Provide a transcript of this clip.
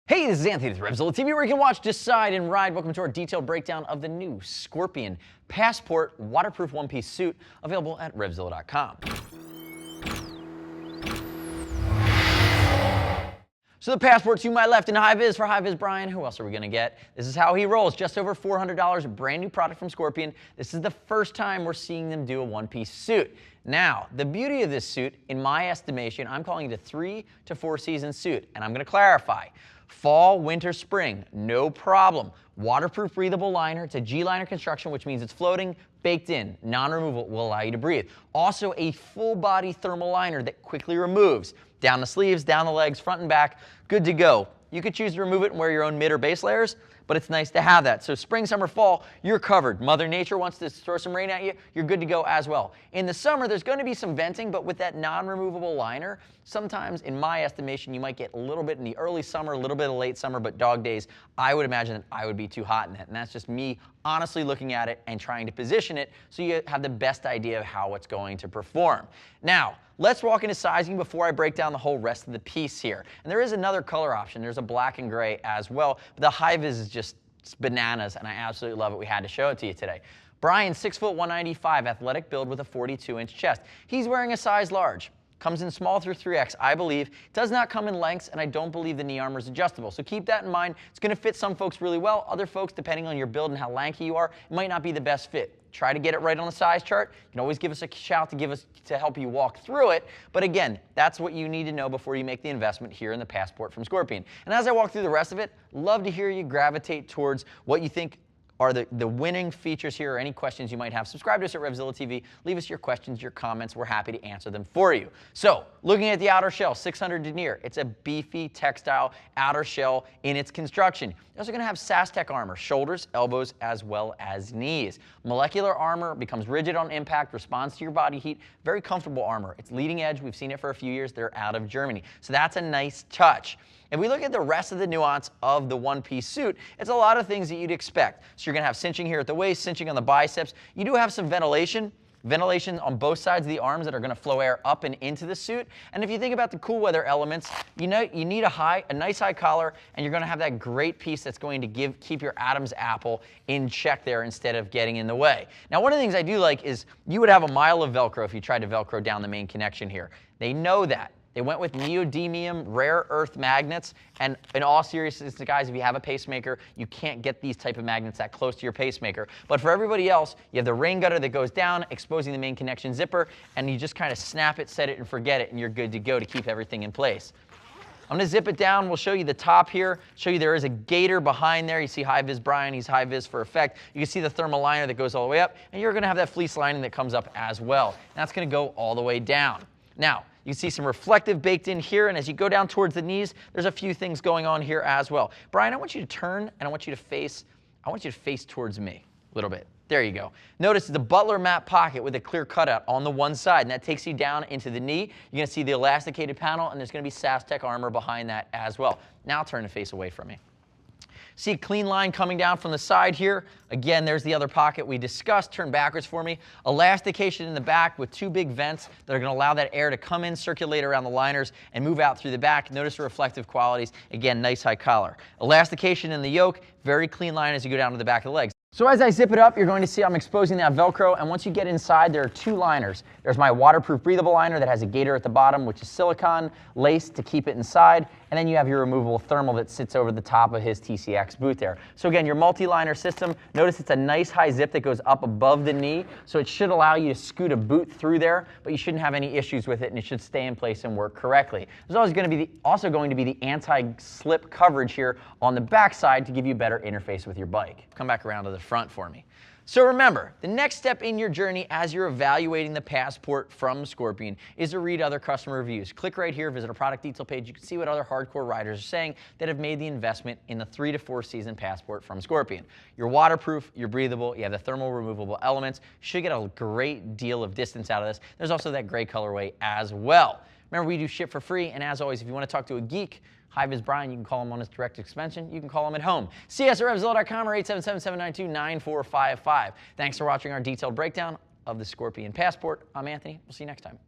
Hey, this is Anthony with RevZilla TV, where you can watch, decide, and ride. Welcome to our detailed breakdown of the new Scorpion Passport waterproof one-piece suit, available at RevZilla.com. So the Passport to my left in high-vis for high-vis Brian. Who else are we going to get? This is how he rolls. Just over $400, a brand new product from Scorpion. This is the first time we're seeing them do a one-piece suit. Now, the beauty of this suit, in my estimation, I'm calling it a 3 to 4 season suit, and I'm going to clarify. Fall, winter, spring, no problem. Waterproof, breathable liner. It's a G-liner construction, which means it's floating, baked in, non-removable, will allow you to breathe. Also, a full-body thermal liner that quickly removes. Down the sleeves, down the legs, front and back, good to go. You could choose to remove it and wear your own mid or base layers, but it's nice to have that. So spring, summer, fall, you're covered. Mother Nature wants to throw some rain at you, you're good to go as well. In the summer, there's going to be some venting, but with that non-removable liner, sometimes, in my estimation, you might get a little bit in the early summer, a little bit of late summer, but dog days, I would imagine that I would be too hot in that. And that's just me honestly looking at it and trying to position it so you have the best idea of how it's going to perform. Now, let's walk into sizing before I break down the whole rest of the piece here. And there is another color option. There's a black and gray as well. But the high-vis is just bananas, and I absolutely love it. We had to show it to you today. Brian, 6 foot 195, athletic build with a 42-inch chest. He's wearing a size large. Comes in small through 3X, I believe. Does not come in lengths, and I don't believe the knee armor is adjustable. So keep that in mind. It's going to fit some folks really well. Other folks, depending on your build and how lanky you are, it might not be the best fit. Try to get it right on the size chart. You can always give us a shout to help you walk through it. But again, that's what you need to know before you make the investment here in the Passport from Scorpion. And as I walk through the rest of it, love to hear you gravitate towards what you think are the winning features here, or any questions you might have. Subscribe to us at RevZilla TV. Leave us your questions, your comments. We're happy to answer them for you. So, looking at the outer shell, 600 denier. It's a beefy textile outer shell in its construction. You're also going to have Sas-Tec armor, shoulders, elbows, as well as knees. Molecular armor becomes rigid on impact, responds to your body heat. Very comfortable armor. It's leading edge. We've seen it for a few years. They're out of Germany. So that's a nice touch. If we look at the rest of the nuance of the one-piece suit, it's a lot of things that you'd expect. So you're going to have cinching here at the waist, cinching on the biceps. You do have some ventilation on both sides of the arms that are going to flow air up and into the suit. And if you think about the cool weather elements, you need a nice high collar, and you're going to have that great piece that's going to keep your Adam's apple in check there instead of getting in the way. Now, one of the things I do like is you would have a mile of Velcro if you tried to Velcro down the main connection here. They know that. They went with neodymium rare earth magnets, and in all seriousness, guys, if you have a pacemaker, you can't get these type of magnets that close to your pacemaker. But for everybody else, you have the rain gutter that goes down, exposing the main connection zipper, and you just kind of snap it, set it, and forget it, and you're good to go to keep everything in place. I'm going to zip it down. We'll show you the top here. Show you there is a gaiter behind there. You see high-vis Brian. He's high-vis for effect. You can see the thermal liner that goes all the way up, and you're going to have that fleece lining that comes up as well. And that's going to go all the way down. Now, you can see some reflective baked in here, and as you go down towards the knees, there's a few things going on here as well. Brian, I want you to turn, and I want you to face towards me a little bit. There you go. Notice the Butler Map pocket with a clear cutout on the one side, and that takes you down into the knee. You're going to see the elasticated panel, and there's going to be Sas-Tec armor behind that as well. Now turn the face away from me. See a clean line coming down from the side here. Again, there's the other pocket we discussed. Turn backwards for me. Elastication in the back with 2 big vents that are going to allow that air to come in, circulate around the liners, and move out through the back. Notice the reflective qualities. Again, nice high collar. Elastication in the yoke. Very clean line as you go down to the back of the legs. So as I zip it up, you're going to see I'm exposing that Velcro, and once you get inside, there are 2 liners. There's my waterproof breathable liner that has a gaiter at the bottom, which is silicone lace to keep it inside, and then you have your removable thermal that sits over the top of his TCX boot there. So again, your multi-liner system, notice it's a nice high zip that goes up above the knee, so it should allow you to scoot a boot through there, but you shouldn't have any issues with it, and it should stay in place and work correctly. There's also going to be the anti-slip coverage here on the back side to give you better interface with your bike. Come back around to the front for me. So remember, the next step in your journey as you're evaluating the Passport from Scorpion is to read other customer reviews. Click right here, visit our product detail page. You can see what other hardcore riders are saying that have made the investment in the 3 to 4 season Passport from Scorpion. You're waterproof, you're breathable, you have the thermal removable elements. You should get a great deal of distance out of this. There's also that gray colorway as well. Remember, we do ship for free, and as always, if you want to talk to a geek, high-vis Brian, you can call him on his direct extension. You can call him at home. See us at RevZilla.com or 877-792-9455. Thanks for watching our detailed breakdown of the Scorpion Passport. I'm Anthony. We'll see you next time.